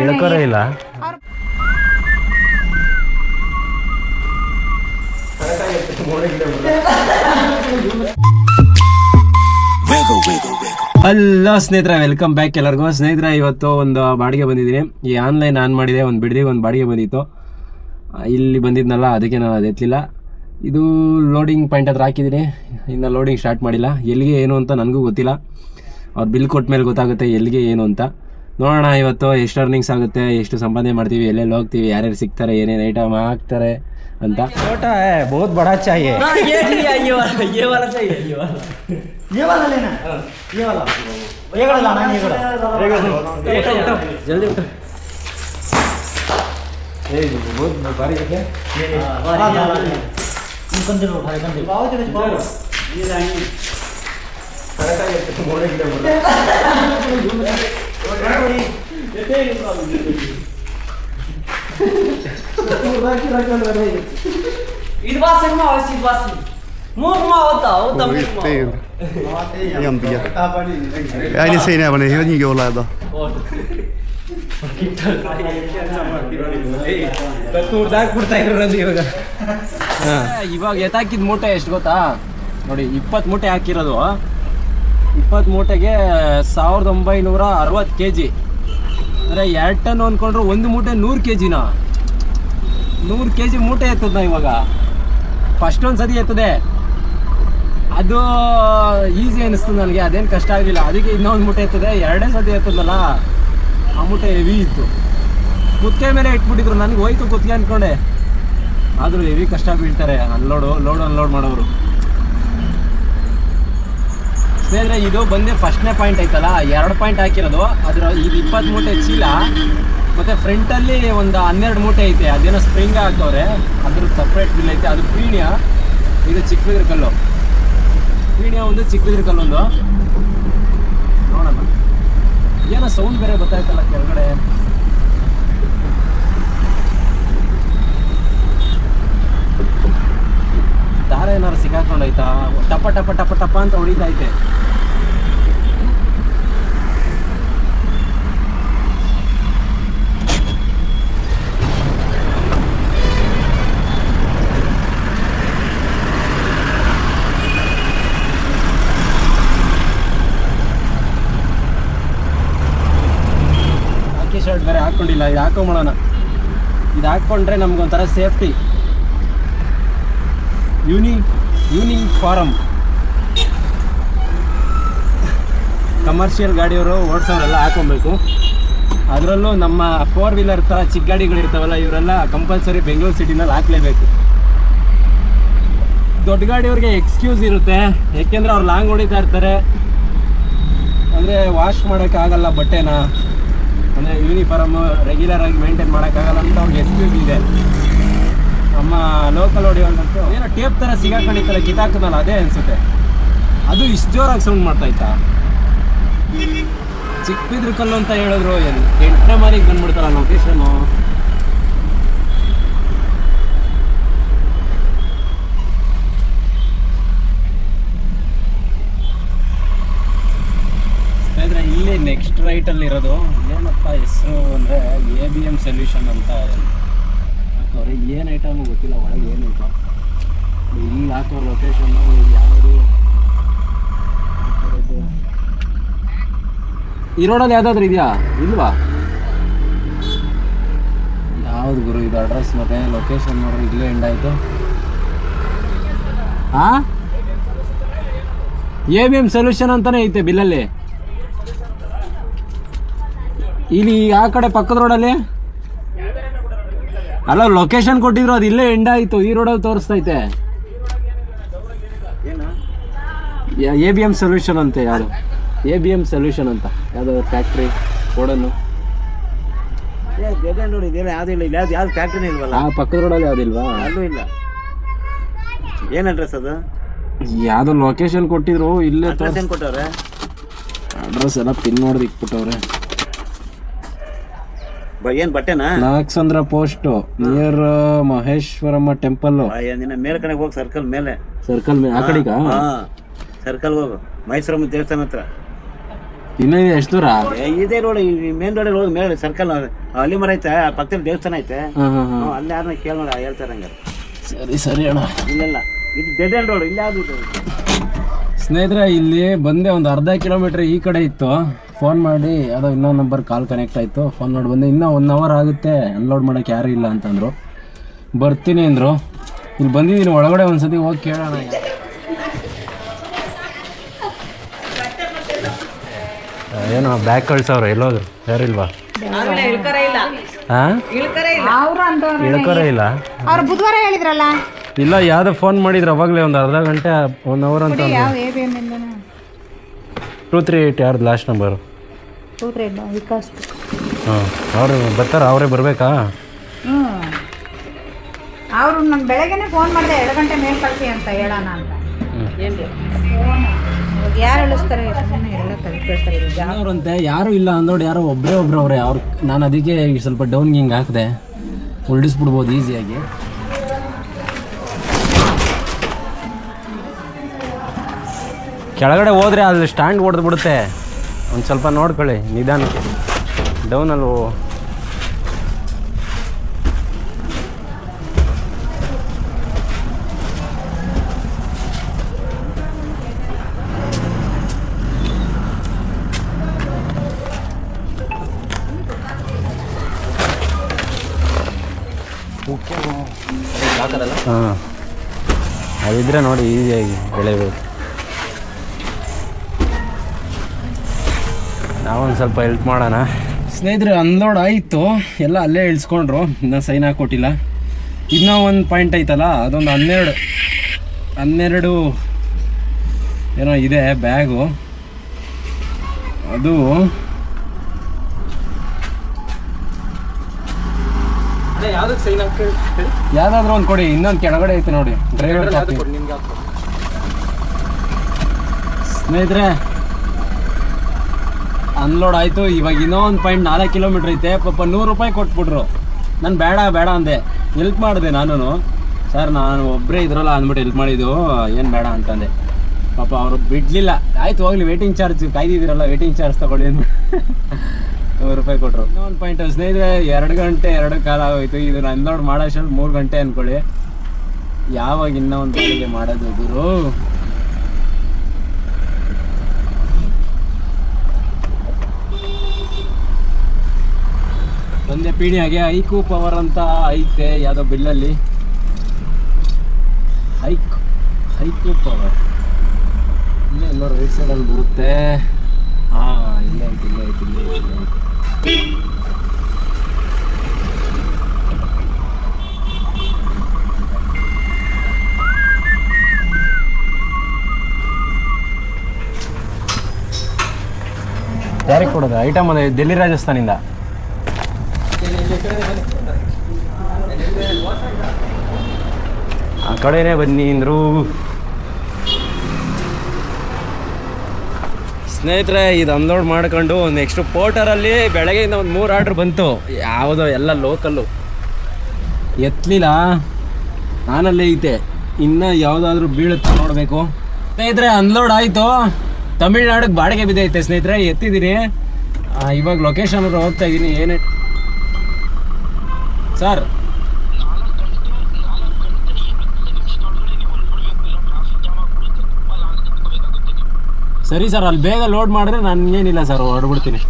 ಇಳ್ಕೊರೇ ಇಲ್ಲ. ಹಲೋ ಸ್ನೇಹಿತರೆ, welcome back ಎಲ್ಲರಿಗೂ. ಸ್ನೇಹಿತರೆ, ಇವತ್ತು ಒಂದು ಬಾಡಿಗೆ ಬಂದಿದ್ದೀನಿ. ಈ ಆನ್ಲೈನ್ ಆನ್ ಮಾಡಿದೆ, ಒಂದು ಬಿಡದಿಗೆ ಒಂದು ಬಾಡಿಗೆ ಬಂದಿತ್ತು. ಇಲ್ಲಿ ಬಂದಿದ್ನಲ್ಲ, ಅದಕ್ಕೆ ನಾನು ಅದು ಎತ್ತಲಿಲ್ಲ. ಇದು ಲೋಡಿಂಗ್ ಪಾಯಿಂಟ್ ಹತ್ರ ಹಾಕಿದ್ದೀನಿ, ಇನ್ನು ಲೋಡಿಂಗ್ ಸ್ಟಾರ್ಟ್ ಮಾಡಿಲ್ಲ. ಎಲ್ಲಿಗೆ ಏನು ಅಂತ ನನಗೂ ಗೊತ್ತಿಲ್ಲ. ಅವ್ರು ಬಿಲ್ ಕೊಟ್ಟ ಮೇಲೆ ಗೊತ್ತಾಗುತ್ತೆ ಎಲ್ಲಿಗೆ ಏನು ಅಂತ. ನೋಡೋಣ ಇವತ್ತು ಎಷ್ಟು ಅರ್ನಿಂಗ್ಸ್ ಆಗುತ್ತೆ, ಎಷ್ಟು ಸಂಪಾದನೆ ಮಾಡ್ತೀವಿ, ಎಲ್ಲೆಲ್ಲಿ ಹೋಗ್ತೀವಿ, ಯಾರ್ಯಾರು ಸಿಗ್ತಾರೆ, ಏನೇನು ಐಟಮ್ ಹಾಕ್ತಾರೆ ಅಂತ. छोटा है, बहुत बड़ा चाहिए। ये वाला चाहिए, ये वाला लेना, ये वाला लाना, जल्दी उठो। बहुत भारी है क्या? कंदे उठा कंदे बाव चले बाव ये जाएंगे करेक्ट है मोड़े के बोला इदवासमा इदवासी मुमा होता हो तब यम दिया यानी सही नहीं बने ये नहीं क्यों लाया था ಇವಾಗ ಎತ್ತಾಕಿದ ಮೂಟೆ ಎಷ್ಟು ಗೊತ್ತಾ ನೋಡಿ, 20 ಮೂಟೆ ಹಾಕಿರೋದು. 20 ಮೂಟೆಗೆ 1960 kg, ಅಂದರೆ 2 ಟನ್ ಅಂದ್ಕೊಂಡ್ರು. ಒಂದು ಮೂಟೆ 100 kg, 100 kg ಮೂಟೆ ಎತ್ತದ ಇವಾಗ. ಫಸ್ಟ್ ಒಂದು ಸತಿ ಎತ್ತದೆ, ಅದು ಈಸಿ ಅನ್ನಿಸ್ತು ನನಗೆ, ಅದೇನು ಕಷ್ಟ ಆಗಲಿಲ್ಲ. ಅದಕ್ಕೆ ಇನ್ನೊಂದು ಮೂಟೆ ಎತ್ತದೆ, 2ನೇ ಸತಿ ಎತ್ತದಲ್ಲ, ಆ ಮೂಟೆ ಹೆವಿ ಇತ್ತು. ಕುತ್ತಿಗೆ ಮೇಲೆ ಇಟ್ಬಿಟ್ಟಿದ್ರು, ನನಗೆ ಹೋಯ್ತು ಕುತ್ತಿಗೆ ಅಂದ್ಕೊಂಡೆ. ಆದರೂ ಹೆವಿ ಕಷ್ಟ ಬೀಳ್ತಾರೆ ಅನ್ಲೋಡ್ ಮಾಡೋರು. ಸ್ನೇಹಿತರೆ, ಇದು ಬಂದು ಫಸ್ಟ್ನೇ ಪಾಯಿಂಟ್ ಐತಲ್ಲ, 2 ಪಾಯಿಂಟ್ ಹಾಕಿರೋದು. ಅದ್ರ ಇದು 20 ಮೂಟೆ ಚೀಲ, ಮತ್ತು ಫ್ರಂಟಲ್ಲಿ ಒಂದು 12 ಮೂಟೆ ಐತೆ. ಅದೇನೋ ಸ್ಪ್ರಿಂಗ್ ಹಾಕವ್ರೆ, ಅದ್ರ ಸಪ್ರೇಟ್ ಬಿಲ್ ಐತೆ. ಅದು ಪೀಣ್ಯ, ಇದು ಚಿಕ್ಕಬಿದ್ರ ಕಲ್ಲು. ಪೀಣ್ಯ ಒಂದು, ಚಿಕ್ಕಬಿದ್ರ ಕಲ್ಲೊಂದು. ನೋಡೋಣ, ಏನೋ ಸೌಂಡ್ ಬೇರೆ ಗೊತ್ತಾಯ್ತಲ್ಲ ಕೆಳಗಡೆ. ದಾರ ಏನಾರು ಸಿಕ್ಕಾಕೊಂಡೈತಾ, ಟಪ ಟಪ ಟಪ ಟಪ ಅಂತ ಹೊಡಿತೈತೆ. ಹಾಕಿ ಶರ್ಟ್ ಬೇರೆ ಹಾಕ್ಕೊಂಡಿಲ್ಲ, ಇದು ಹಾಕೊಂಬಿಡೋಣ. ಇದು ಹಾಕ್ಕೊಂಡ್ರೆ ನಮ್ಗೊಂಥರ ಸೇಫ್ಟಿ. ಯೂನಿಫಾರಮ್ ಕಮರ್ಷಿಯಲ್ ಗಾಡಿಯವರು ಓಡಿಸೋರೆಲ್ಲ ಹಾಕೊಬೇಕು. ಅದರಲ್ಲೂ ನಮ್ಮ 4 ವೀಲರ್ ಥರ ಚಿಕ್ಕ ಗಾಡಿಗಳಿರ್ತಾವಲ್ಲ, ಇವರೆಲ್ಲ ಕಂಪಲ್ಸರಿ ಬೆಂಗಳೂರು ಸಿಟಿನಲ್ಲಿ ಹಾಕಲೇಬೇಕು. ದೊಡ್ಡ ಗಾಡಿಯವ್ರಿಗೆ ಎಕ್ಸ್ಕ್ಯೂಸ್ ಇರುತ್ತೆ, ಏಕೆಂದರೆ ಅವ್ರು ಲಾಂಗ್ ಹೊಡಿತಾ ಇರ್ತಾರೆ. ಅಂದರೆ ವಾಶ್ ಮಾಡೋಕ್ಕಾಗಲ್ಲ ಬಟ್ಟೆನ, ಅಂದರೆ ಯೂನಿಫಾರ್ಮ್ ರೆಗ್ಯುಲರಾಗಿ ಮೇಂಟೈನ್ ಮಾಡೋಕ್ಕಾಗಲ್ಲ ಅಂತ ಅವ್ರಿಗೆ ಎಕ್ಸ್ಕ್ಯೂಸ್ ಇದೆ. ನಮ್ಮ ಲೋಕಲ್ ಹೊಡಿಯೋಂತೂ ಏನೋ ಟೇಪ್ ಥರ ಸಿಗಾಕೊಂಡಿತ್ತಲ್ಲ, ಕಿತ್ತಾಕದಲ್ಲ, ಅದೇ ಅನಿಸುತ್ತೆ. ಅದು ಇಷ್ಟು ಜೋರಾಗಿ ಸೌಂಡ್ ಮಾಡ್ತಾಯಿತ್ತಾ. ಚಿಕ್ಕಬಿದ್ರ ಕಲ್ಲು ಅಂತ ಹೇಳಿದ್ರು, 8ನೇ ಮಾರಿಗೆ ಬಂದ್ಬಿಡ್ತಾರ ಲೊಕೇಶನು. ಸ್ನೇಹಿತರೆ, ಇಲ್ಲಿ ನೆಕ್ಸ್ಟ್ ರೈಟಲ್ಲಿ ಇರೋದು ಏನಪ್ಪ ಹೆಸರು ಅಂದರೆ ABM ಸೊಲ್ಯೂಷನ್ ಅಂತ ಹಾಕೋರು. ಏನು ಐಟಮು ಗೊತ್ತಿಲ್ಲ, ಒಳಗೆ ಏನು ಐಟ. ಇಲ್ಲಿ ಹಾಕೋರು ಲೊಕೇಶನ್ನು ಯಾವುದು. ಈ ರೋಡಲ್ಲಿ ಯಾವುದಾದ್ರೂ ಇದೆಯಾ? ಇಲ್ವಾ? ಯಾವ್ದು ಗುರು ಇದು ಅಡ್ರೆಸ್ ಮತ್ತೆ ಲೊಕೇಶನ್ ನೋಡ್ರಿ, ಇಲ್ಲೇ ಎಂಡ್ ಆಯಿತು. ಹಾಂ, ABM ಸೊಲ್ಯೂಷನ್ ಅಂತಲೇ ಐತೆ ಬಿಲ್ಲಲ್ಲಿ. ಇಲ್ಲಿ ಆ ಕಡೆ ಪಕ್ಕದ ರೋಡಲ್ಲಿ ಅಲ್ಲ, ಲೊಕೇಶನ್ ಕೊಟ್ಟಿದ್ರು, ಅದು ಇಲ್ಲೇ ಎಂಡ್ ಆಯಿತು. ಈ ರೋಡಲ್ಲಿ ತೋರಿಸ್ತೈತೆ ABM ಸೊಲ್ಯೂಷನ್ ಅಂತೆ. ಯಾವುದು ABM ಸೊಲ್ಯೂಷನ್ ಅಂತ, ಯಾವುದಾದ್ರು ಫ್ಯಾಕ್ಟ್ರಿ ಗೋಡನ್ನು ನೋಡಿ, ಇದೆಲ್ಲ ಯಾವುದಿಲ್ಲ, ಇಲ್ಲ ಯಾವ್ದು ಫ್ಯಾಕ್ಟ್ರಿನೇ ಇಲ್ವಲ್ಲ. ಆ ಪಕ್ಕದ ರೋಡಲ್ಲಿ ಯಾವುದಿಲ್ವಾ? ಅಲ್ಲೂ ಇಲ್ಲ. ಏನು ಅಡ್ರೆಸ್ ಅದು? ಯಾವುದೋ ಲೊಕೇಶನ್ ಕೊಟ್ಟಿದ್ರು, ಇಲ್ಲೇ ಏನು ಕೊಟ್ಟವ್ರೆ? ಅಡ್ರೆಸ್ ಎಲ್ಲ ಪಿನ್ ನೋಡ್ದು ಇಕ್ಬಿಟ್ಟವ್ರೆ. ಏನು ಬಟ್ಟೆನಾ? Nagasandra post near Maheshwaramma temple. ಮೇಲೆ ಕಡೆ ಹೋಗಿ ಸರ್ಕಲ್ ಮೇಲೆ ಆ ಕಡೆಗ ಸರ್ಕಲ್ ಹೋಗು, ಮಹೇಶ್ವರಮ್ಮ ದೇವಸ್ಥಾನ ಹತ್ರ. ಇನ್ನೂ ಎಷ್ಟು ದೂರ? ಇದೇ ರೋಡ್, ಮೇನ್ ರೋಡ್ ಹೋಗಿ ಮೇಲೆ ಸರ್ಕಲ್ ಅಲ್ಲಿ ಮರ ಐತೆ, ಪಕ್ಕದಲ್ಲಿ ದೇವಸ್ಥಾನ ಐತೆ. ಅಲ್ಲಿ ಯಾರನ್ನ ಕೇಳಿ ನೋಡಿ ಹೇಳ್ತಾರೆ ಹಂಗೆ. ಸರಿ ಸರಿ ಅಣ್ಣ. ಇಲ್ಲೆಲ್ಲ ಇದು ಡೆಡ್ ಎಂಡ್ ರೋಡ್, ಇಲ್ಲಿ ಯಾವುದು ಸ್ನೇಹಿತರೆ ಇಲ್ಲಿ ಬಂದೆ. ಒಂದು ಅರ್ಧ ಕಿಲೋಮೀಟ್ರ್ ಈ ಕಡೆ ಇತ್ತು. ಫೋನ್ ಮಾಡಿ ಯಾವುದೋ ಇನ್ನೊಂದು ನಂಬರ್ ಕಾಲ್ ಕನೆಕ್ಟ್ ಆಯಿತು. ಫೋನ್ ಮಾಡಿ ಬಂದೆ. ಇನ್ನೂ 1 ಅವರ್ ಆಗುತ್ತೆ, ಅನ್ಲೋಡ್ ಮಾಡೋಕ್ಕೆ ಯಾರೂ ಇಲ್ಲ ಅಂತಂದರು. ಬರ್ತೀನಿ ಅಂದರು. ಇಲ್ಲಿ ಬಂದಿದ್ದೀನಿ ಒಳಗಡೆ, ಒಂದ್ಸತಿ ಹೋಗಿ ಕೇಳೋಣ. ಏನೋ ಬ್ಯಾಗ್ ಕಳ್ಸವ್ರೆ, ಎಲ್ಲೋದ್ರು? ಯಾರಿಲ್ವಾ? ಹಾಂ, ಇಳ್ಕರೇ ಇಲ್ಲ. ಅವ್ರು ಬುಧವಾರ ಹೇಳಿದ್ರಲ್ಲ. ಇಲ್ಲ, ಯಾವುದೋ ಫೋನ್ ಮಾಡಿದ್ರು ಅವಾಗಲೇ ಒಂದು ಅರ್ಧ ಗಂಟೆ 1 ಅವರ್ ಅಂತ. 238 ಯಾರ್ದು ಲಾಸ್ಟ್ ನಂಬರು? ಹಾಂ, ಅವರು ಬರ್ತಾರ? ಅವರೇ ಬರಬೇಕಾ? ಅವರು ನಮ್ಮ ಬೆಳಗ್ಗೆನೆ ಫೋನ್ ಮಾಡಿದೆ, 2 ಗಂಟೆ ಮೇಲೆ ಕಳಿಸಿ ಅಂತ ಹೇಳೋಣ ಅಂತ. ಯಾರು ಹೇಳಿಸ್ತಾರೆ? ಅವರಂತೆ ಯಾರು ಇಲ್ಲ ಅಂದೋಡು, ಯಾರೋ ಒಬ್ಬರೇ ಅವ್ರೆ. ಅವ್ರು ನಾನು ಅದಕ್ಕೆ ಸ್ವಲ್ಪ ಡೌನ್ಗೆ ಹಿಂಗೆ ಹಾಕಿದೆ, ಉಲ್ಡಿಸ್ಬಿಡ್ಬೋದು ಈಸಿಯಾಗಿ. ಕೆಳಗಡೆ ಹೋದರೆ ಅಲ್ಲಿ ಸ್ಟ್ಯಾಂಡ್ ಹೊಡೆದು ಬಿಡುತ್ತೆ. ಒಂದು ಸ್ವಲ್ಪ ನೋಡ್ಕೊಳ್ಳಿ ನಿಧಾನಕ್ಕೆ. ಡೌನಲ್ಲಿ ಹಾಂ, ಅದಿದ್ರೆ ನೋಡಿ ಈಸಿಯಾಗಿ ಬೆಳೆಯಬೇಕು. ನಾವೊಂದು ಸ್ವಲ್ಪ ಹೆಲ್ಪ್ ಮಾಡೋಣ. ಸ್ನೇಹಿತರೆ ಅನ್ಲೋಡ್ ಆಯಿತು, ಎಲ್ಲ ಅಲ್ಲೇ ಇಳಿಸ್ಕೊಂಡ್ರು. ಇನ್ನೂ ಸೈನ್ ಹಾಕ್ಕೊಟ್ಟಿಲ್ಲ. ಇನ್ನೂ ಒಂದು ಪಾಯಿಂಟ್ ಐತಲ್ಲ, ಅದೊಂದು 12 ಏನೋ ಇದೆ ಬ್ಯಾಗು. ಅದು ಯಾವುದಕ್ಕೆ ಸೈನ್ ಹಾಕಿ? ಯಾವುದಾದ್ರೂ ಒಂದು ಕೊಡಿ. ಇನ್ನೊಂದು ಕೆಳಗಡೆ ಐತೆ ನೋಡಿ, ಡ್ರೈವರ್ ಕಾಪಿ. ಸ್ನೇಹಿತರೆ ಅನ್ಲೋಡ್ ಆಯಿತು. ಇವಾಗ ಇನ್ನೂ 1.4 ಕಿಲೋಮೀಟ್ರ್ ಐತೆ. ಪಾಪ 100 ರೂಪಾಯಿ ಕೊಟ್ಬಿಟ್ರು. ನಾನು ಬೇಡ ಅಂದೆ, ಹೆಲ್ಪ್ ಮಾಡಿದೆ ನಾನು. ಸರ್ ನಾನು ಒಬ್ಬರೇ ಇದ್ರಲ್ಲ ಅಂದ್ಬಿಟ್ಟು ಹೆಲ್ಪ್ ಮಾಡಿದ್ದು, ಏನು ಬೇಡ ಅಂತಂದೆ. ಪಾಪ ಅವರು ಬಿಡಲಿಲ್ಲ. ಆಯಿತು ಹೋಗಲಿ, ವೇಟಿಂಗ್ ಚಾರ್ಜ್ ಕಾಯ್ದಿದ್ದೀರಲ್ಲ, ವೇಟಿಂಗ್ ಚಾರ್ಜ್ ತೊಗೊಳ್ಳಿ ಅಂದ್ಬಿಟ್ಟು 100 ರೂಪಾಯಿ ಕೊಟ್ಟರು. ಇನ್ನೊಂದು ಪಾಯಿಂಟ್ ಸ್ನೇಹಿತರೆ, 2 ಗಂಟೆ 2 ಕಾಲ ಆಗೋಯ್ತು. ಇದು ಅನ್ಲೋಡ್ ಮಾಡೋಷ್ಟರಲ್ಲಿ 3 ಗಂಟೆ ಅಂದ್ಕೊಳ್ಳಿ. ಯಾವಾಗ ಇನ್ನೂ ಒಂದು ಬೆಳಿಗ್ಗೆ ಮಾಡೋದು ಗುರು? ಒಂದೇ ಪೀಣಿಯಾಗೆ ಹೈಕು ಪವರ್ ಅಂತ ಐತೆ ಯಾವುದೋ ಬಿಲ್ಲಲ್ಲಿ. ಹೈಕು ಪವರ್ ಇಲ್ಲೇ ಎಲ್ಲೋ ರೈಟ್ ಸೈಡಲ್ಲಿ ಬರುತ್ತೆ. ಹಾಂ, ಇಲ್ಲೇ ಐತೆ. ಯಾರಿಗೆ ಕೊಡೋದು? ಐಟಮ್ ಅದೇ ಡೆಲ್ಲಿ ರಾಜಸ್ಥಾನಿಂದ. ಆ ಕಡೆನೇ ಬನ್ನಿ ಅಂದರು. ಸ್ನೇಹಿತರೆ ಇದು ಅನ್ಲೋಡ್ ಮಾಡ್ಕೊಂಡು ನೆಕ್ಸ್ಟ್ ಪೋರ್ಟರಲ್ಲಿ ಬೆಳಗ್ಗೆಯಿಂದ ಒಂದು 3 ಆರ್ಡ್ರ್ ಬಂತು. ಯಾವುದೋ ಎಲ್ಲ ಲೋಕಲ್ಲು ಎತ್ತಲಿಲ್ಲ, ನಾನಲ್ಲೇ ಐತೆ. ಇನ್ನು ಯಾವುದಾದ್ರೂ ಬೀಳುತ್ತೆ ನೋಡಬೇಕು. ಸ್ನೇಹಿತರೆ ಅನ್ಲೋಡ್ ಆಯಿತು. ತಮಿಳ್ನಾಡಿಗೆ ಬಾಡಿಗೆ ಬಿದ್ದೈತೆ ಸ್ನೇಹಿತರೆ, ಎತ್ತಿದ್ದೀನಿ. ಇವಾಗ ಲೊಕೇಶನ್ ಹೋಗ್ತಾ ಇದ್ದೀನಿ. ಏನೇ ಸರ್? ಸರಿ ಸರ್, ಅಲ್ಲಿ ಬೇಗ ಲೋಡ್ ಮಾಡಿದ್ರೆ ನನಗೇನಿಲ್ಲ ಸರ್, ಹೊರಡ್ಬಿಡ್ತೀನಿ.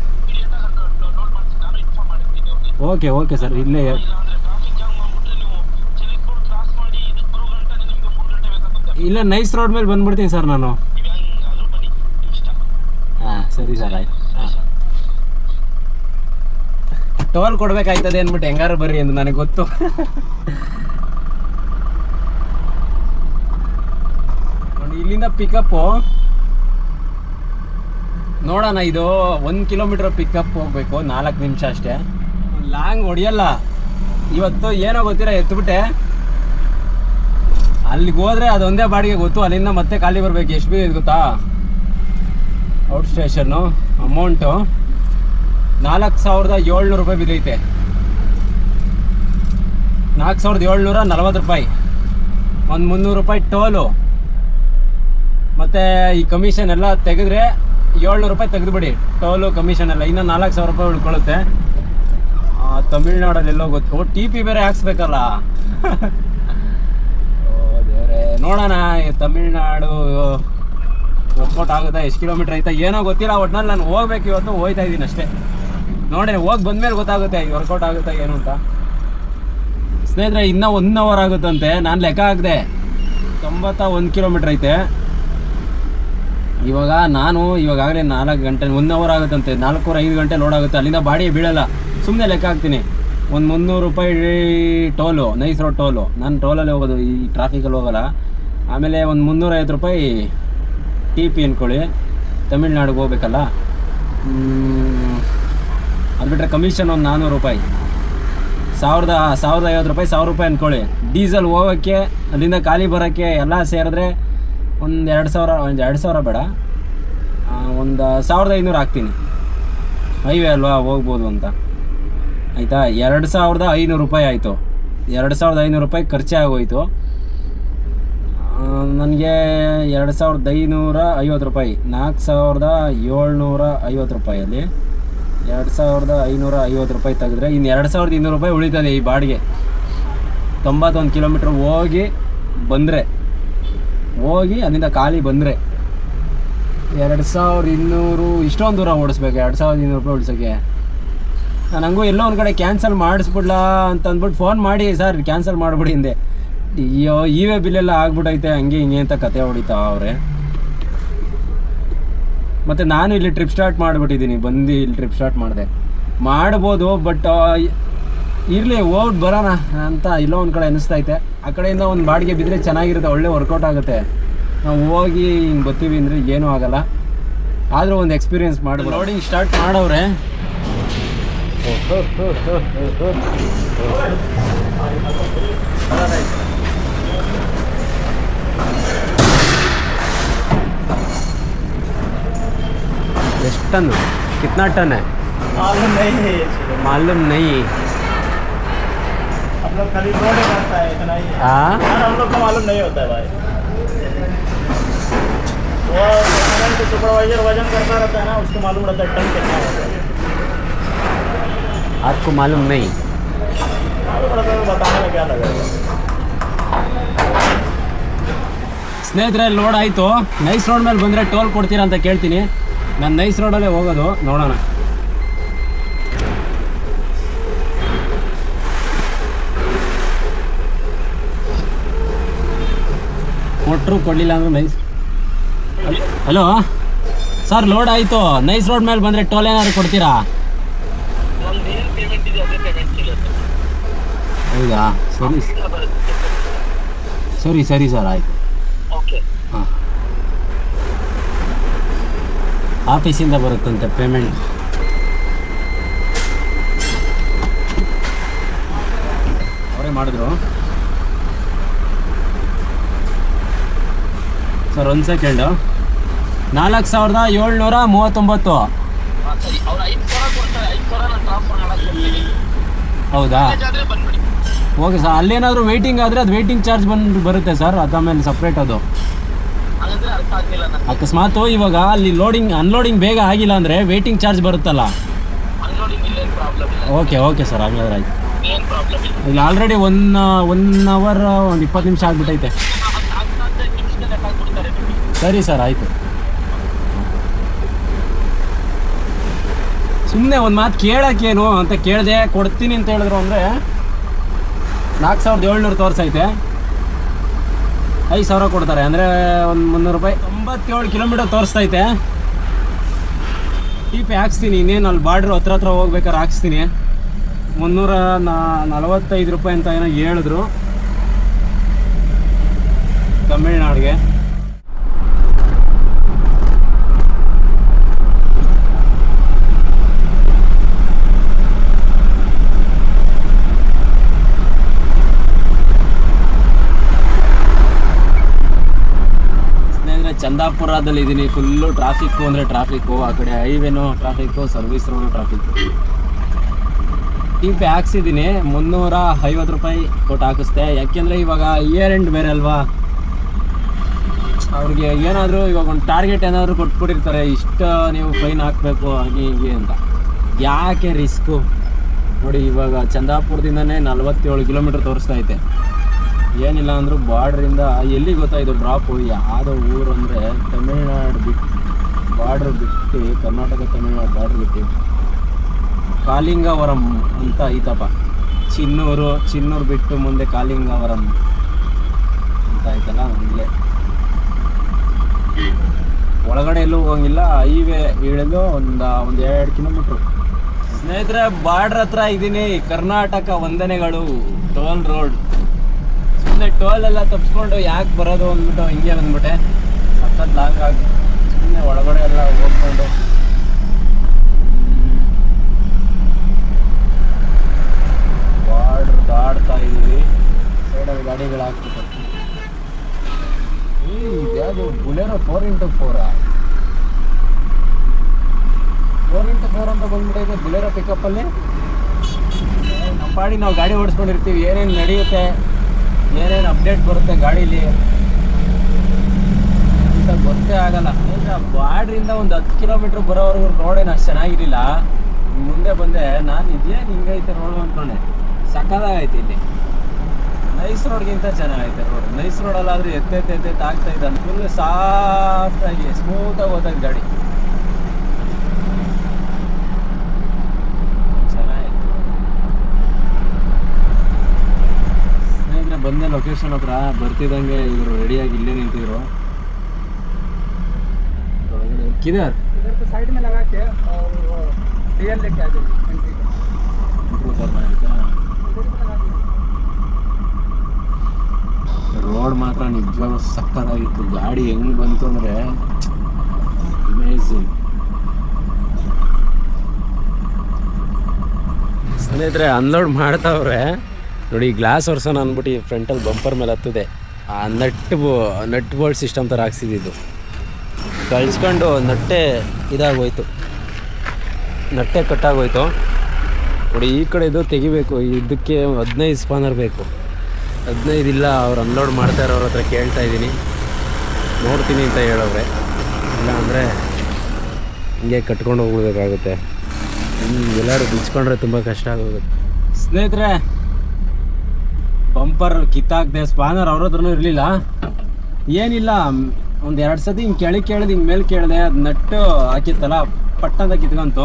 ಓಕೆ ಸರ್, ಇಲ್ಲೇ ಇಲ್ಲ ನೈಸ್ ರೋಡ್ ಮೇಲೆ ಬಂದ್ಬಿಡ್ತೀನಿ ಸರ್ ನಾನು. ಹಾಂ ಸರಿ ಸರ್, ಆಯ್ತು. ಹಾಂ, ಟೋಲ್ ಕೊಡ್ಬೇಕಾಯ್ತದೆ ಅಂದ್ಬಿಟ್ಟು ಹೆಂಗಾರು ಬರ್ರಿ ಎಂದು ನನಗೆ ಗೊತ್ತು. ಇಲ್ಲಿಂದ ಪಿಕಪ್ಪು ನೋಡೋಣ. ಇದು 1 ಕಿಲೋಮೀಟ್ರ್ ಪಿಕಪ್ ಹೋಗ್ಬೇಕು, 4 ನಿಮಿಷ ಅಷ್ಟೇ. ಲಾಂಗ್ ಹೊಡಿಯಲ್ಲ ಇವತ್ತು. ಏನೋ ಗೊತ್ತಿರ ಎತ್ಬಿಟ್ಟೆ. ಅಲ್ಲಿಗೆ ಹೋದರೆ ಅದೊಂದೇ ಬಾಡಿಗೆ ಗೊತ್ತು. ಅಲ್ಲಿಂದ ಮತ್ತೆ ಖಾಲಿ ಬರಬೇಕು. ಎಷ್ಟು ಬಿದ್ದಿದೆ ಗೊತ್ತಾ? ಔಟ್ ಸ್ಟೇಷನ್ನು ಅಮೌಂಟು 4700 ರೂಪಾಯಿ ಬಿದ್ದೈತೆ. 4740 ರೂಪಾಯಿ. ಒಂದು 300 ರೂಪಾಯಿ ಟೋಲು, ಮತ್ತು ಈ ಕಮಿಷನ್ ಎಲ್ಲ ತೆಗೆದ್ರೆ 700 ರೂಪಾಯಿ ತೆಗೆದುಬಿಡಿ, ಟೋಲು ಕಮಿಷನ್ ಎಲ್ಲ ಇನ್ನೂ 4000 ರೂಪಾಯಿ ಉಳ್ಕೊಳ್ಳುತ್ತೆ. ತಮಿಳ್ನಾಡಲ್ಲಿ ಎಲ್ಲೋ ಗೊತ್ತು. ಟಿ ಪಿ ಬೇರೆ ಹಾಕ್ಸ್ಬೇಕಲ್ಲ. ದೇವ್ರೆ, ನೋಡೋಣ ತಮಿಳ್ನಾಡು ವರ್ಕೌಟ್ ಆಗುತ್ತಾ, ಎಷ್ಟು ಕಿಲೋಮೀಟ್ರ್ ಐತಾ ಏನೋ ಗೊತ್ತಿಲ್ಲ. ಒಟ್ನಲ್ಲಿ ನಾನು ಹೋಗ್ಬೇಕು, ಇವತ್ತು ಹೋಗ್ತಾ ಇದ್ದೀನಿ ಅಷ್ಟೇ. ನೋಡಿ ಹೋಗಿ ಬಂದ್ಮೇಲೆ ಗೊತ್ತಾಗುತ್ತೆ ವರ್ಕೌಟ್ ಆಗುತ್ತಾ ಏನು ಅಂತ. ಸ್ನೇಹಿತರೆ, ಇನ್ನೂ 1 ಅವರ್ ಆಗುತ್ತಂತೆ. ನಾನು ಲೆಕ್ಕ ಹಾಕಿದೆ 91 ಕಿಲೋಮೀಟ್ರ್ ಐತೆ. ಇವಾಗಲೇ 4 ಗಂಟೆ 1 ಅವರ್ ಆಗುತ್ತಂತೆ. 4-5 ಗಂಟೆ ಲೋಡ್ ಆಗುತ್ತೆ. ಅಲ್ಲಿಂದ ಬಾಡಿ ಬೀಳಲ್ಲ. ಸುಮ್ಮನೆ ಲೆಕ್ಕ ಹಾಕ್ತೀನಿ. ಒಂದು 300 ರೂಪಾಯಿ ಟೋಲು, ನೈಸ್ ರೋಡ್ ಟೋಲು. ನಾನು ಟೋಲಲ್ಲಿ ಹೋಗೋದು, ಈ ಟ್ರಾಫಿಕಲ್ಲಿ ಹೋಗೋಲ್ಲ. ಆಮೇಲೆ ಒಂದು 350 ರೂಪಾಯಿ ಟಿ ಪಿ ಅಂದ್ಕೊಳ್ಳಿ, ತಮಿಳ್ನಾಡಿಗೆ ಹೋಗ್ಬೇಕಲ್ಲ. ಅದು ಬಿಟ್ಟರೆ ಕಮಿಷನ್ ಒಂದು 400 ರೂಪಾಯಿ, 1050 ರೂಪಾಯಿ, 1000 ರೂಪಾಯಿ ಅಂದ್ಕೊಳ್ಳಿ. ಡೀಸೆಲ್ ಹೋಗೋಕ್ಕೆ, ಅಲ್ಲಿಂದ ಖಾಲಿ ಬರೋಕ್ಕೆ ಎಲ್ಲ ಸೇರಿದ್ರೆ ಒಂದು 2,000 ಬೇಡ, ಒಂದು 1500 ಹಾಕ್ತೀನಿ. ಹೈವೇ ಅಲ್ವಾ, ಹೋಗ್ಬೋದು ಅಂತ. ಆಯಿತಾ, 2,500 ರೂಪಾಯಿ ಆಯಿತು. 2,500 ರೂಪಾಯಿ ಖರ್ಚೇ ಆಗೋಯ್ತು ನನಗೆ. 2,550 ರೂಪಾಯಿ, 4,750 ರೂಪಾಯಲ್ಲಿ 2,550 ರೂಪಾಯಿ ತೆಗೆದ್ರೆ ಇನ್ನು 2,200 ರೂಪಾಯಿ ಉಳಿತದೆ ಈ ಬಾಡಿಗೆ. 91 ಕಿಲೋಮೀಟ್ರ್ ಹೋಗಿ ಅಲ್ಲಿಂದ ಖಾಲಿ ಬಂದರೆ 2,200, ಇಷ್ಟೊಂದು ದೂರ ಓಡಿಸ್ಬೇಕು. 2,200 ರೂಪಾಯಿ ಉಳಿಸೋಕ್ಕೆ ನನಗೂ ಎಲ್ಲೋ ಒಂದು ಕಡೆ ಕ್ಯಾನ್ಸಲ್ ಮಾಡಿಸ್ಬಿಡ್ಲಾ ಅಂತ ಅಂದ್ಬಿಟ್ಟು ಫೋನ್ ಮಾಡಿ, ಸರ್ ಕ್ಯಾನ್ಸಲ್ ಮಾಡಿಬಿಡಿ ಹಿಂದೆ. ಅಯ್ಯೋ, ಇವೆ ಬಿಲ್ಲೆಲ್ಲ ಆಗ್ಬಿಟ್ಟೈತೆ, ಹಂಗೆ ಹಿಂಗೆ ಅಂತ ಕತೆ ಹೊಡಿತಾ ಅವ್ರೆ. ಮತ್ತು ನಾನು ಇಲ್ಲಿ ಟ್ರಿಪ್ ಸ್ಟಾರ್ಟ್ ಮಾಡಿಬಿಟ್ಟಿದ್ದೀನಿ. ಇಲ್ಲಿ ಟ್ರಿಪ್ ಸ್ಟಾರ್ಟ್ ಮಾಡ್ಬೋದು, ಬಟ್ ಇರಲಿ ಹೋಗ್ಬಿಟ್ಟು ಬರೋಣ ಅಂತ ಇಲ್ಲೋ ಒಂದು ಕಡೆ ಅನ್ನಿಸ್ತೈತೆ. ಆ ಕಡೆಯಿಂದ ಒಂದು ಬಾಡಿಗೆ ಬಿದ್ದರೆ ಚೆನ್ನಾಗಿರುತ್ತೆ, ಒಳ್ಳೆ ವರ್ಕೌಟ್ ಆಗುತ್ತೆ. ನಾವು ಹೋಗಿ ಹಿಂಗೆ ಬರ್ತೀವಿ ಅಂದರೆ ಏನೂ ಆಗೋಲ್ಲ. ಆದರೂ ಒಂದು ಎಕ್ಸ್ಪೀರಿಯೆನ್ಸ್ ಮಾಡ್ಬೋದು. ಲೋಡಿಂಗ್ ಸ್ಟಾರ್ಟ್ ಮಾಡವ್ರೆ. ಎಷ್ಟು टन? कितना टन है? मालूम नहीं। हम लोग खाली लोड करता है, इतना ही। हाँ, हम लोग को मालूम नहीं होता है भाई। वो सुपरवाइजर वजन करता रहता है ना, उसको मालूम रहता है टन कितना होता है। आपको मालूम नहीं? बताने में क्या लगेगा। ಸ್ನೇಹಿತರೆ, ಲೋಡ್ ಆಯಿತು. ನೈಸ್ ರೋಡ್ ಮೇಲೆ ಬಂದರೆ ಟೋಲ್ ಕೊಡ್ತೀರಾ ಅಂತ ಕೇಳ್ತೀನಿ. ನಾನು ನೈಸ್ ರೋಡಲ್ಲೇ ಹೋಗೋದು, ನೋಡೋಣ. ಕೊಟ್ಟರು ಕೊಡಲಿಲ್ಲ ಅಂದ್ರೆ ನೈಸ್. ಹಲೋ ಸರ್, ಲೋಡ್ ಆಯಿತು. ನೈಸ್ ರೋಡ್ ಮೇಲೆ ಬಂದರೆ ಟೋಲ್ ಏನಾದ್ರು ಕೊಡ್ತೀರಾ? ಹೌದಾ, ಸರಿ ಸರ್, ಆಯಿತು. ಹಾಂ, ಆಫೀಸಿಂದ ಬರುತ್ತಂತೆ ಪೇಮೆಂಟ್. ಅವರೇ ಮಾಡಿದ್ರು ಸರ್. ಒಂದು ಸೆಕೆಂಡು. 4,739. ಹೌದಾ, ಓಕೆ ಸರ್. ಅಲ್ಲೇನಾದರೂ ವೆಯ್ಟಿಂಗ್ ಆದರೆ ಅದು ವೆಯ್ಟಿಂಗ್ ಚಾರ್ಜ್ ಬರುತ್ತೆ ಸರ್, ಅದಾದಮೇಲೆ ಸಪ್ರೇಟ್ ಅದು. ಅಕಸ್ಮಾತ್ ಇವಾಗ ಅಲ್ಲಿ ಅನ್ಲೋಡಿಂಗ್ ಬೇಗ ಆಗಿಲ್ಲ ಅಂದರೆ ವೆಯ್ಟಿಂಗ್ ಚಾರ್ಜ್ ಬರುತ್ತಲ್ಲ. ಓಕೆ ಸರ್, ಹಾಗಾದ್ರೆ ಆಯ್ತು. ಇಲ್ಲಿ ಆಲ್ರೆಡಿ 1 ಅವರ್ 20 ನಿಮಿಷ ಆಗಿಬಿಟ್ಟೈತೆ. ಸರಿ ಸರ್, ಆಯಿತು. ಸುಮ್ಮನೆ ಒಂದು ಮಾತು ಕೇಳೋಕ್ಕೇನು ಅಂತ ಕೇಳಿದೆ, ಕೊಡ್ತೀನಿ ಅಂತ ಹೇಳಿದ್ರು. ಅಂದರೆ 4,700 ತೋರಿಸೈತೆ, 5,000 ಕೊಡ್ತಾರೆ. ಅಂದರೆ ಒಂದು 300 ರೂಪಾಯಿ. 97 ಕಿಲೋಮೀಟರ್ ತೋರಿಸ್ತೈತೆ. ಟಿ ಪಿ ಹಾಕ್ಸ್ತೀನಿ. ಇನ್ನೇನು ಅಲ್ಲಿ ಬಾರ್ಡ್ರ್ ಹತ್ರ ಹೋಗ್ಬೇಕಾದ್ರೆ ಹಾಕ್ಸ್ತೀನಿ. 345 ರೂಪಾಯಿ ಅಂತ ಏನೋ ಹೇಳಿದ್ರು ತಮಿಳ್ನಾಡಿಗೆ. ಚಂದಾಪುರದಲ್ಲಿ ಇದ್ದೀನಿ. ಫುಲ್ಲು ಟ್ರಾಫಿಕ್ಕು ಅಂದರೆ ಟ್ರಾಫಿಕ್ಕು. ಆ ಕಡೆ ಹೈವೇನೂ traffic, service road traffic. T P ಹಾಕ್ಸಿದ್ದೀನಿ. 350 ರೂಪಾಯಿ ಕೊಟ್ಟು ಹಾಕಿಸ್ದೆ. ಯಾಕೆಂದರೆ ಇವಾಗ ಇಯರ್ ಎಂಡ್ ಬೇರೆ ಅಲ್ವಾ, ಅವ್ರಿಗೆ ಏನಾದರೂ ಇವಾಗ ಒಂದು ಟಾರ್ಗೆಟ್ ಏನಾದರೂ ಕೊಟ್ಬಿಟ್ಟಿರ್ತಾರೆ, ಇಷ್ಟ ನೀವು ಫೈನ್ ಹಾಕಬೇಕು ಹಾಗೆ ಹೀಗೆ ಅಂತ. ಯಾಕೆ ರಿಸ್ಕು ನೋಡಿ. ಇವಾಗ ಚಂದಾಪುರದಿಂದನೇ 47 ಕಿಲೋಮೀಟ್ರ್ ತೋರಿಸ್ತಾ ಐತೆ. ಏನಿಲ್ಲ ಅಂದರೂ ಬಾರ್ಡ್ರಿಂದ ಎಲ್ಲಿ ಗೊತ್ತಾಯಿತು ಡ್ರಾಪು, ಯಾವುದೋ ಊರು ಅಂದರೆ ತಮಿಳ್ನಾಡು ಬಿಟ್ಟು ಬಾರ್ಡ್ರ್ ಬಿಟ್ಟು, ಕರ್ನಾಟಕ ತಮಿಳ್ನಾಡು ಬಾರ್ಡ್ರ್ ಬಿಟ್ಟು ಕಾಲಿಂಗವರಂ ಅಂತ ಐತಪ್ಪ. ಚಿನ್ನೂರು ಬಿಟ್ಟು ಮುಂದೆ ಕಾಲಿಂಗವರಂ ಅಂತ ಆಯ್ತಲ್ಲ, ಇಲ್ಲೇ ಒಳಗಡೆ ಎಲ್ಲೂ ಹೋಗಂಗಿಲ್ಲ. ಹೈವೇ ಇಳಿದು ಒಂದು 2 ಕಿಲೋಮೀಟ್ರು. ಸ್ನೇಹಿತರೆ, ಬಾರ್ಡ್ರ್ ಹತ್ರ ಇದ್ದೀನಿ. ಕರ್ನಾಟಕ ವಂದನೆಗಳು, ಟೋಲ್ ರೋಡ್. ಸುಮ್ಮನೆ ಟೋಲ್ ಎಲ್ಲ ತಪ್ಪಿಸ್ಕೊಂಡು ಯಾಕೆ ಬರೋದು ಅಂದ್ಬಿಟ್ಟು ಹಿಂಗೆ ಬಂದ್ಬಿಟ್ಟೆ. ಸಖತ್ ಲಾಂಗ್ ಆಗಿ ಸುಮ್ಮನೆ ಒಳಗಡೆ ಎಲ್ಲ ಹೋಗ್ಕೊಂಡು ಬಾರ್ಡ್ರ್ ದಾಡ್ತಾ ಇದ್ದೀವಿ. ಸೈಡಲ್ಲಿ ಗಾಡಿಗಳು ಹಾಕ್ಬಿಟ್ಟು ಇದ್ಯಾವುದು ಬುಲೆರೋ 4x4 4x4 ಅಂತ ಬಂದ್ಬಿಟ್ಟೈತೆ ಬುಲೆರೋ ಪಿಕಪ್ಪಲ್ಲಿ. ನಮ್ಮ ಪಾಡಿ ನಾವು ಗಾಡಿ ಓಡಿಸ್ಕೊಂಡಿರ್ತೀವಿ, ಏನೇನು ನಡೆಯುತ್ತೆ, ಏನೇನು ಅಪ್ಡೇಟ್ ಬರುತ್ತೆ ಗಾಡೀಲಿ ಅಂತ ಗೊತ್ತೇ ಆಗಲ್ಲ. ಬಾರ್ಡ್ರಿಂದ ಒಂದು 10 ಕಿಲೋಮೀಟ್ರ್ ಬರೋವರೆಗೂ ರೋಡೇನು ಅಷ್ಟು ಚೆನ್ನಾಗಿರಲಿಲ್ಲ. ಮುಂದೆ ಬಂದೆ ನಾನು, ಇದೇನು ಹಿಂಗೈತೆ ರೋಡು ಅಂದ್ಕೊಂಡೆ. ಸಕ್ಕದಾಗೈತೆ ಇಲ್ಲಿ. ನೈಸ್ ರೋಡ್ಗಿಂತ ಚೆನ್ನಾಗೈತೆ ರೋಡ್. ನೈಸ್ ರೋಡಲ್ಲಾದರೆ ಎತ್ತೆ ಆಗ್ತಾ ಇದ್ದಾನೆ. ಫುಲ್ ಸಾಫ್ಟಾಗಿ ಸ್ಮೂತಾಗಿ ಹೋದಾಗ ಗಾಡಿ ಚೆನ್ನಾಗೈತೆ. ಸ್ನೇಹಿತರೆ, ಬಂದೆ ಲೊಕೇಶನ್ ಹತ್ರ. ಬರ್ತಿದ್ದಂಗೆ ಇವರು ರೆಡಿಯಾಗಿ ಇಲ್ಲೇ ನಿಂತಿದ್ರು. किधर इधर तो साइड में लगा के और टीएल लेके आ जाइए एंट्री का इंप्रूव करना है क्या? ರೋಡ್ ಮಾತ್ರ ನಿಜವಾಗ್ಲೂ ಸಕ್ಕತ್ತಾಗಿತ್ತು. ಗಾಡಿ ಹೆಂಗೆ ಬಂತು ಅಂದರೆ ಅಮೇಝಿಂಗ್. ಸ್ನೇಹಿತರೆ, ಅನ್ಲೋಡ್ ಮಾಡ್ತಾವ್ರೆ ನೋಡಿ. ಗ್ಲಾಸ್ ಒರ್ಸೋಣ ಅಂದ್ಬಿಟ್ಟು ಫ್ರಂಟಲ್ಲಿ ಬಂಪರ್ ಮೇಲೆ ಹತ್ತದೆ. ಆ ನಟ್ ಬೋಲ್ಟ್ ಸಿಸ್ಟಮ್ ಥರ ಹಾಕ್ಸಿದ್ದು ಕಳಿಸ್ಕೊಂಡು ನಟ್ಟೆ ಇದಾಗೋಯ್ತು, ನಟ್ಟೆ ಕಟ್ಟಾಗೋಯ್ತು ನೋಡಿ. ಈ ಕಡೆದು ತೆಗಿಬೇಕು. ಇದಕ್ಕೆ 15 ಸ್ಪಾನರ್ ಬೇಕು. 15 ಇಲ್ಲ. ಅವ್ರು ಅನ್ಲೋಡ್ ಮಾಡ್ತಾ ಇರೋರ ಹತ್ರ ಕೇಳ್ತಾ ಇದ್ದೀನಿ, ನೋಡ್ತೀನಿ ಅಂತ ಹೇಳೋರೆ. ಇಲ್ಲ ಅಂದರೆ ಹಿಂಗೆ ಕಟ್ಕೊಂಡು ಹೋಗ್ಬಿಡ್ಬೇಕಾಗುತ್ತೆ. ಎಲ್ಲರೂ ಬಿಚ್ಕೊಂಡ್ರೆ ತುಂಬ ಕಷ್ಟ ಆಗೋಗುತ್ತೆ. ಸ್ನೇಹಿತರೆ, ಬಂಪರ್ ಕಿತ್ತಾಕ್ದೆ. ಸ್ಪಾನರ್ ಅವ್ರ ಹತ್ರನೂ ಇರಲಿಲ್ಲ. ಏನಿಲ್ಲ, ಒಂದು 2 ಸತಿ ಹಿಂಗೆ ಕೇಳಿದೆ, ಹಿಂಗೆ ಮೇಲೆ ಕೇಳಿದೆ. ಅದು ನಟ್ಟು ಹಾಕಿತ್ತಲ್ಲ, ಪಟ್ಟಂತ ಕಿತ್ಕೊಂತು.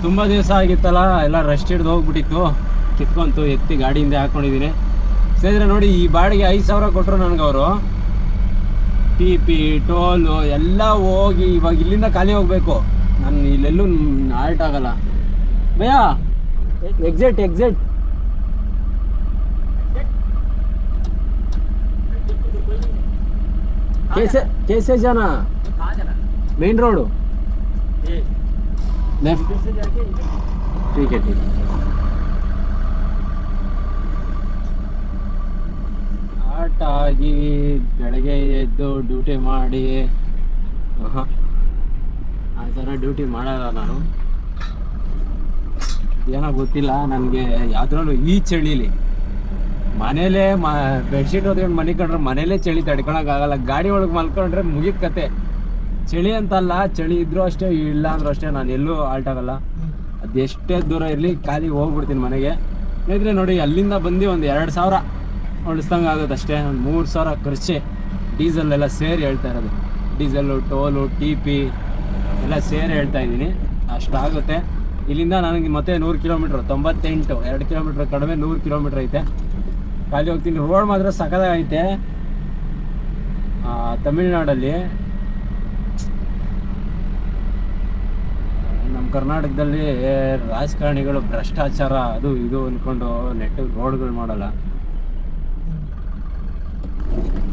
ತುಂಬ ದಿವಸ ಆಗಿತ್ತಲ್ಲ, ಎಲ್ಲ ರಸ್ಟ್ ಹಿಡ್ದು ಹೋಗ್ಬಿಟ್ಟಿತ್ತು. ಕಿತ್ಕೊಂತು, ಎತ್ತಿ ಗಾಡಿಯಿಂದ ಹಾಕ್ಕೊಂಡಿದ್ದೀನಿ. ಸ್ನೇಹಿತರೆ ನೋಡಿ, ಈ ಬಾಡಿಗೆ 5,000 ಕೊಟ್ಟರು ನನಗೆ ಅವರು. TP ಟೋಲು ಎಲ್ಲ ಹೋಗಿ ಇವಾಗ ಇಲ್ಲಿಂದ ಖಾಲಿ ಹೋಗಬೇಕು. ನಾನು ಇಲ್ಲೆಲ್ಲೂ ಆಲ್ಟ್ ಆಗಲ್ಲ. ಭಯ್ಯ ಎಕ್ಸಿಟ್ कैसे जाना? Main road left. ठीक है ಆಟ ಆಗಿ ಬೆಳಗ್ಗೆ ಎದ್ದು ಡ್ಯೂಟಿ ಮಾಡಿ ಆ ಥರ ಡ್ಯೂಟಿ ಮಾಡಲ್ಲ ನಾನು. ಏನೋ ಗೊತ್ತಿಲ್ಲ ನನಗೆ. ಯಾವ್ದ್ರಲ್ಲೂ ಈ ಚಳಿಲಿ ಮನೇಲೇ ಬೆಡ್ಶೀಟ್ ಹೊತ್ಕೊಂಡು ಮನಿಕೊಂಡ್ರೆ ಮನೇಲೇ ಚಳಿ ತಡ್ಕೊಳಕ್ಕಾಗಲ್ಲ. ಗಾಡಿ ಒಳಗೆ ಮಲ್ಕೊಂಡ್ರೆ ಮುಗಿದ ಕತೆ. ಚಳಿ ಅಂತಲ್ಲ, ಚಳಿ ಇದ್ರೂ ಅಷ್ಟೇ, ಇಲ್ಲ ಅಂದ್ರೂ ಅಷ್ಟೇ, ನಾನು ಎಲ್ಲೂ ಆಲ್ಟ್ ಆಗಲ್ಲ. ಅದೆಷ್ಟೇ ದೂರ ಇರಲಿ ಖಾಲಿ ಹೋಗ್ಬಿಡ್ತೀನಿ ಮನೆಗೆ. ಇದ್ರೆ ನೋಡಿ, ಅಲ್ಲಿಂದ ಬಂದು ಒಂದು 2,000 ಉಳಿಸ್ದಂಗೆ ಆಗುತ್ತೆ ಅಷ್ಟೇ. ಒಂದು 3,000 ಖರ್ಚೆ. ಡೀಸೆಲ್ ಸೇರಿ ಹೇಳ್ತಾ ಇರೋದು. ಡೀಸೆಲ್ಲು, ಟೋಲು, TP ಎಲ್ಲ ಸೇರಿ ಹೇಳ್ತಾ ಇದ್ದೀನಿ. ಅಷ್ಟಾಗುತ್ತೆ. ಇಲ್ಲಿಂದ ನನಗೆ ಮತ್ತೆ 100 ಕಿಲೋಮೀಟ್ರ್, 98, 2 ಕಿಲೋಮೀಟ್ರ್ ಕಡಿಮೆ 100 ಕಿಲೋಮೀಟ್ರ್ ಐತೆ. ಖಾಲಿ ಹೋಗ್ತೀನಿ. ರೋಡ್ ಮಾತ್ರ ಸಕ್ಕದಾಗೈತೆ. ತಮಿಳ್ನಾಡಲ್ಲಿ, ನಮ್ಮ ಕರ್ನಾಟಕದಲ್ಲಿ ರಾಜಕಾರಣಿಗಳು ಭ್ರಷ್ಟಾಚಾರ ಅದು ಇದು ಅಂದ್ಕೊಂಡು ರೋಡ್ಗಳು ಮಾಡಲ್ಲ.